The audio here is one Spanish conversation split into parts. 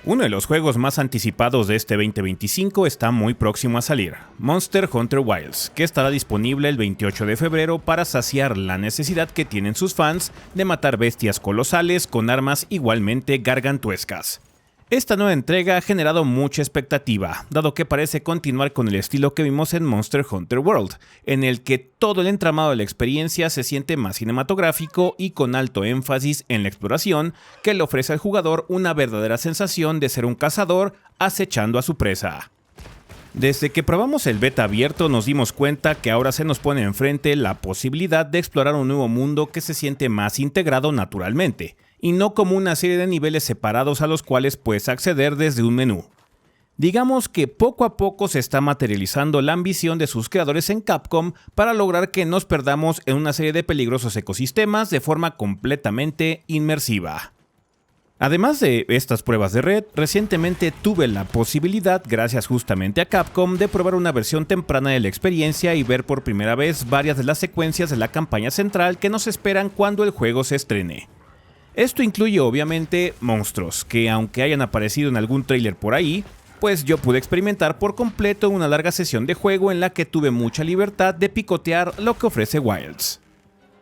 Uno de los juegos más anticipados de este 2025 está muy próximo a salir, Monster Hunter Wilds, que estará disponible el 28 de febrero para saciar la necesidad que tienen sus fans de matar bestias colosales con armas igualmente gargantuescas. Esta nueva entrega ha generado mucha expectativa, dado que parece continuar con el estilo que vimos en Monster Hunter World, en el que todo el entramado de la experiencia se siente más cinematográfico y con alto énfasis en la exploración, que le ofrece al jugador una verdadera sensación de ser un cazador acechando a su presa. Desde que probamos el beta abierto nos dimos cuenta que ahora se nos pone enfrente la posibilidad de explorar un nuevo mundo que se siente más integrado naturalmente, y no como una serie de niveles separados a los cuales puedes acceder desde un menú. Digamos que poco a poco se está materializando la ambición de sus creadores en Capcom para lograr que nos perdamos en una serie de peligrosos ecosistemas de forma completamente inmersiva. Además de estas pruebas de red, recientemente tuve la posibilidad, gracias justamente a Capcom, de probar una versión temprana de la experiencia y ver por primera vez varias de las secuencias de la campaña central que nos esperan cuando el juego se estrene. Esto incluye obviamente monstruos, que aunque hayan aparecido en algún tráiler por ahí, pues yo pude experimentar por completo una larga sesión de juego en la que tuve mucha libertad de picotear lo que ofrece Wilds.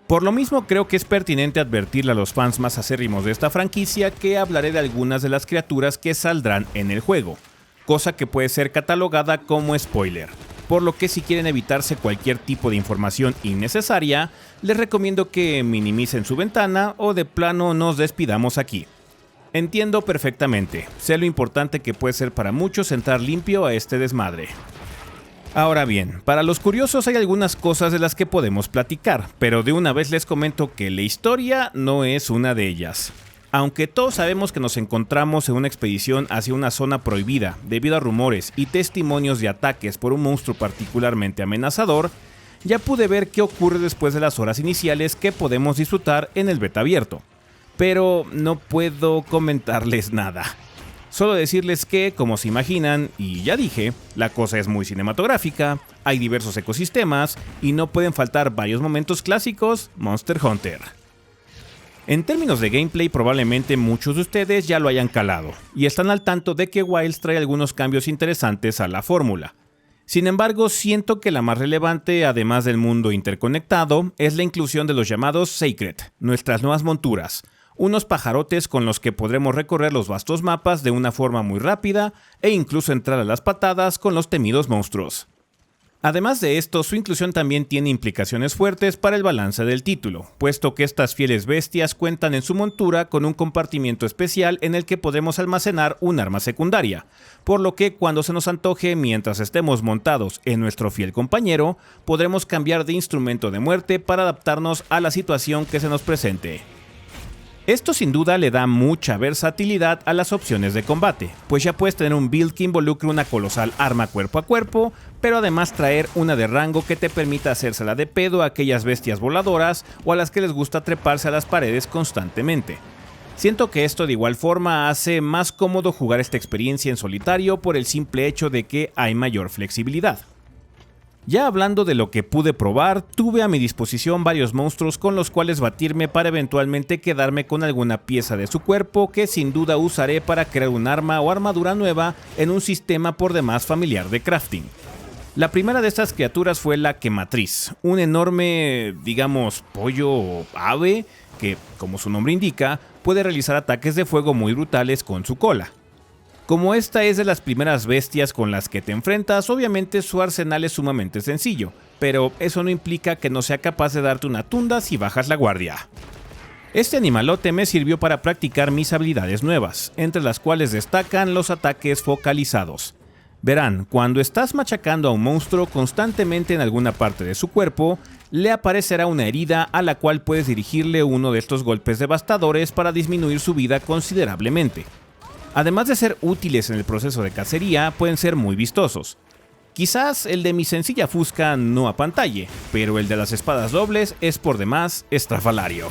Por lo mismo creo que es pertinente advertirle a los fans más acérrimos de esta franquicia que hablaré de algunas de las criaturas que saldrán en el juego, cosa que puede ser catalogada como spoiler. Por lo que si quieren evitarse cualquier tipo de información innecesaria, les recomiendo que minimicen su ventana o de plano nos despidamos aquí. Entiendo perfectamente, sé lo importante que puede ser para muchos entrar limpio a este desmadre. Ahora bien, para los curiosos hay algunas cosas de las que podemos platicar, pero de una vez les comento que la historia no es una de ellas. Aunque todos sabemos que nos encontramos en una expedición hacia una zona prohibida debido a rumores y testimonios de ataques por un monstruo particularmente amenazador, ya pude ver qué ocurre después de las horas iniciales que podemos disfrutar en el beta abierto. Pero no puedo comentarles nada. Solo decirles que, como se imaginan, y ya dije, la cosa es muy cinematográfica, hay diversos ecosistemas y no pueden faltar varios momentos clásicos Monster Hunter. En términos de gameplay, probablemente muchos de ustedes ya lo hayan calado, y están al tanto de que Wilds trae algunos cambios interesantes a la fórmula. Sin embargo, siento que la más relevante, además del mundo interconectado, es la inclusión de los llamados Sacred, nuestras nuevas monturas, unos pajarotes con los que podremos recorrer los vastos mapas de una forma muy rápida e incluso entrar a las patadas con los temidos monstruos. Además de esto, su inclusión también tiene implicaciones fuertes para el balance del título, puesto que estas fieles bestias cuentan en su montura con un compartimiento especial en el que podremos almacenar un arma secundaria, por lo que cuando se nos antoje mientras estemos montados en nuestro fiel compañero, podremos cambiar de instrumento de muerte para adaptarnos a la situación que se nos presente. Esto sin duda le da mucha versatilidad a las opciones de combate, pues ya puedes tener un build que involucre una colosal arma cuerpo a cuerpo, pero además traer una de rango que te permita hacérsela de pedo a aquellas bestias voladoras o a las que les gusta treparse a las paredes constantemente. Siento que esto de igual forma hace más cómodo jugar esta experiencia en solitario por el simple hecho de que hay mayor flexibilidad. Ya hablando de lo que pude probar, tuve a mi disposición varios monstruos con los cuales batirme para eventualmente quedarme con alguna pieza de su cuerpo que sin duda usaré para crear un arma o armadura nueva en un sistema por demás familiar de crafting. La primera de estas criaturas fue la Quematriz, un enorme, digamos, pollo o ave que, como su nombre indica, puede realizar ataques de fuego muy brutales con su cola. Como esta es de las primeras bestias con las que te enfrentas, obviamente su arsenal es sumamente sencillo, pero eso no implica que no sea capaz de darte una tunda si bajas la guardia. Este animalote me sirvió para practicar mis habilidades nuevas, entre las cuales destacan los ataques focalizados. Verán, cuando estás machacando a un monstruo constantemente en alguna parte de su cuerpo, le aparecerá una herida a la cual puedes dirigirle uno de estos golpes devastadores para disminuir su vida considerablemente. Además de ser útiles en el proceso de cacería, pueden ser muy vistosos. Quizás el de mi sencilla fusca no apantalle, pero el de las espadas dobles es por demás estrafalario.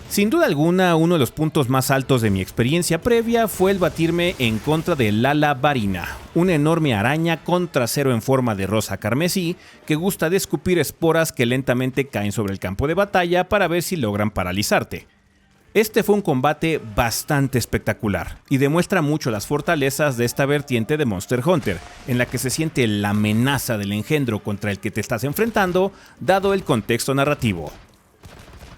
Sin duda alguna, uno de los puntos más altos de mi experiencia previa fue el batirme en contra de Lala Varina, una enorme araña con trasero en forma de rosa carmesí que gusta de escupir esporas que lentamente caen sobre el campo de batalla para ver si logran paralizarte. Este fue un combate bastante espectacular y demuestra mucho las fortalezas de esta vertiente de Monster Hunter, en la que se siente la amenaza del engendro contra el que te estás enfrentando, dado el contexto narrativo.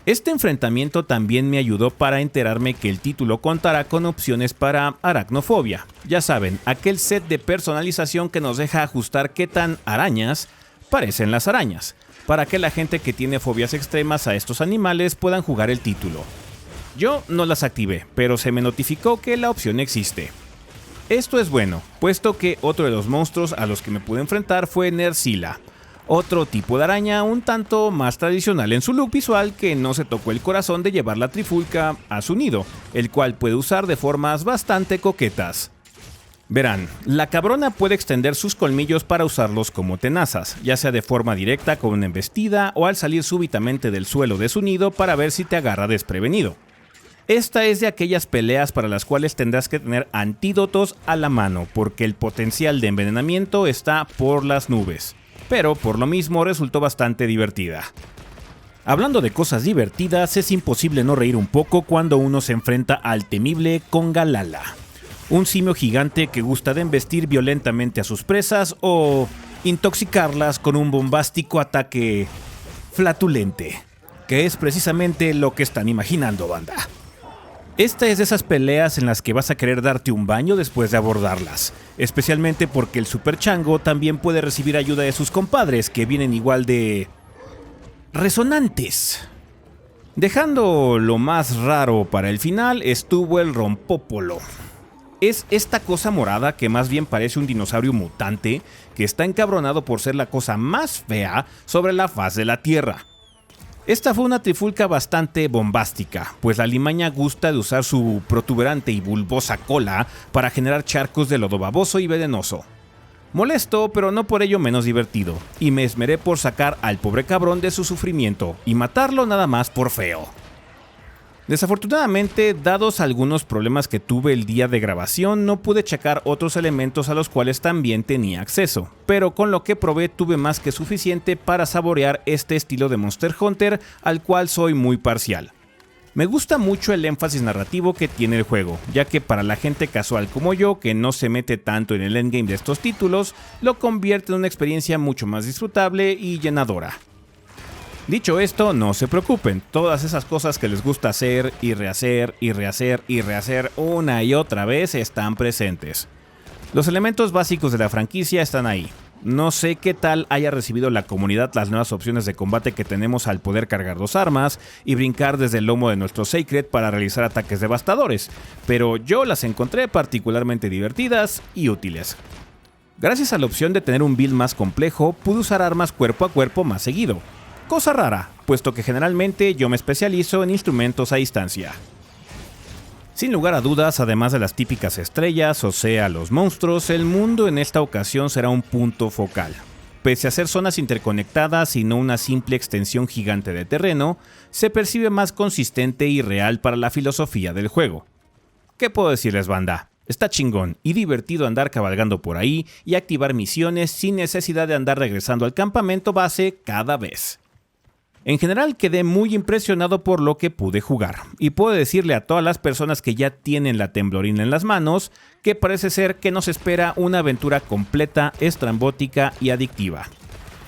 Este enfrentamiento también me ayudó para enterarme que el título contará con opciones para aracnofobia. Ya saben, aquel set de personalización que nos deja ajustar qué tan arañas parecen las arañas, para que la gente que tiene fobias extremas a estos animales puedan jugar el título. Yo no las activé, pero se me notificó que la opción existe. Esto es bueno, puesto que otro de los monstruos a los que me pude enfrentar fue Nerscylla, otro tipo de araña un tanto más tradicional en su look visual que no se tocó el corazón de llevar la trifulca a su nido, el cual puede usar de formas bastante coquetas. Verán, la cabrona puede extender sus colmillos para usarlos como tenazas, ya sea de forma directa con una embestida o al salir súbitamente del suelo de su nido para ver si te agarra desprevenido. Esta es de aquellas peleas para las cuales tendrás que tener antídotos a la mano, porque el potencial de envenenamiento está por las nubes, pero por lo mismo resultó bastante divertida. Hablando de cosas divertidas, es imposible no reír un poco cuando uno se enfrenta al temible Congalala, un simio gigante que gusta de embestir violentamente a sus presas o intoxicarlas con un bombástico ataque flatulente, que es precisamente lo que están imaginando, banda. Esta es de esas peleas en las que vas a querer darte un baño después de abordarlas, especialmente porque el Super Chango también puede recibir ayuda de sus compadres que vienen igual de resonantes. Dejando lo más raro para el final estuvo el Rompópolo. Es esta cosa morada que más bien parece un dinosaurio mutante que está encabronado por ser la cosa más fea sobre la faz de la Tierra. Esta fue una trifulca bastante bombástica, pues la alimaña gusta de usar su protuberante y bulbosa cola para generar charcos de lodo baboso y venenoso. Molesto, pero no por ello menos divertido, y me esmeré por sacar al pobre cabrón de su sufrimiento y matarlo nada más por feo. Desafortunadamente, dados algunos problemas que tuve el día de grabación, no pude checar otros elementos a los cuales también tenía acceso, pero con lo que probé tuve más que suficiente para saborear este estilo de Monster Hunter al cual soy muy parcial. Me gusta mucho el énfasis narrativo que tiene el juego, ya que para la gente casual como yo, que no se mete tanto en el endgame de estos títulos, lo convierte en una experiencia mucho más disfrutable y llenadora. Dicho esto, no se preocupen, todas esas cosas que les gusta hacer y rehacer y rehacer y rehacer una y otra vez están presentes. Los elementos básicos de la franquicia están ahí. No sé qué tal haya recibido la comunidad las nuevas opciones de combate que tenemos al poder cargar dos armas y brincar desde el lomo de nuestro Sacred para realizar ataques devastadores, pero yo las encontré particularmente divertidas y útiles. Gracias a la opción de tener un build más complejo, pude usar armas cuerpo a cuerpo más seguido. Cosa rara, puesto que generalmente yo me especializo en instrumentos a distancia. Sin lugar a dudas, además de las típicas estrellas, o sea, los monstruos, el mundo en esta ocasión será un punto focal. Pese a ser zonas interconectadas y no una simple extensión gigante de terreno, se percibe más consistente y real para la filosofía del juego. ¿Qué puedo decirles, banda? Está chingón y divertido andar cabalgando por ahí y activar misiones sin necesidad de andar regresando al campamento base cada vez. En general quedé muy impresionado por lo que pude jugar, y puedo decirle a todas las personas que ya tienen la temblorina en las manos que parece ser que nos espera una aventura completa, estrambótica y adictiva.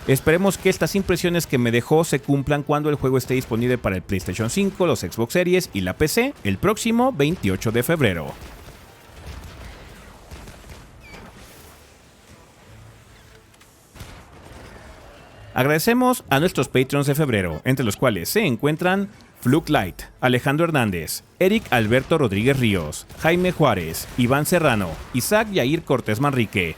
Esperemos que estas impresiones que me dejó se cumplan cuando el juego esté disponible para el PlayStation 5, los Xbox Series y la PC el próximo 28 de febrero. Agradecemos a nuestros Patreons de febrero, entre los cuales se encuentran Fluke Light, Alejandro Hernández, Eric Alberto Rodríguez Ríos, Jaime Juárez, Iván Serrano, Isaac Yair Cortés Manrique,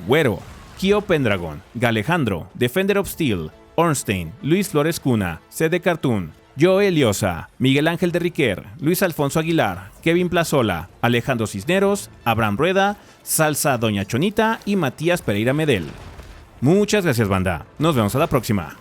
Güero, Kio Pendragon, Galejandro, Defender of Steel, Ornstein, Luis Flores Cuna, CD Cartoon, Joe Eliosa, Miguel Ángel de Riquer, Luis Alfonso Aguilar, Kevin Plazola, Alejandro Cisneros, Abraham Rueda, Salsa Doña Chonita y Matías Pereira Medel. Muchas gracias, banda. Nos vemos a la próxima.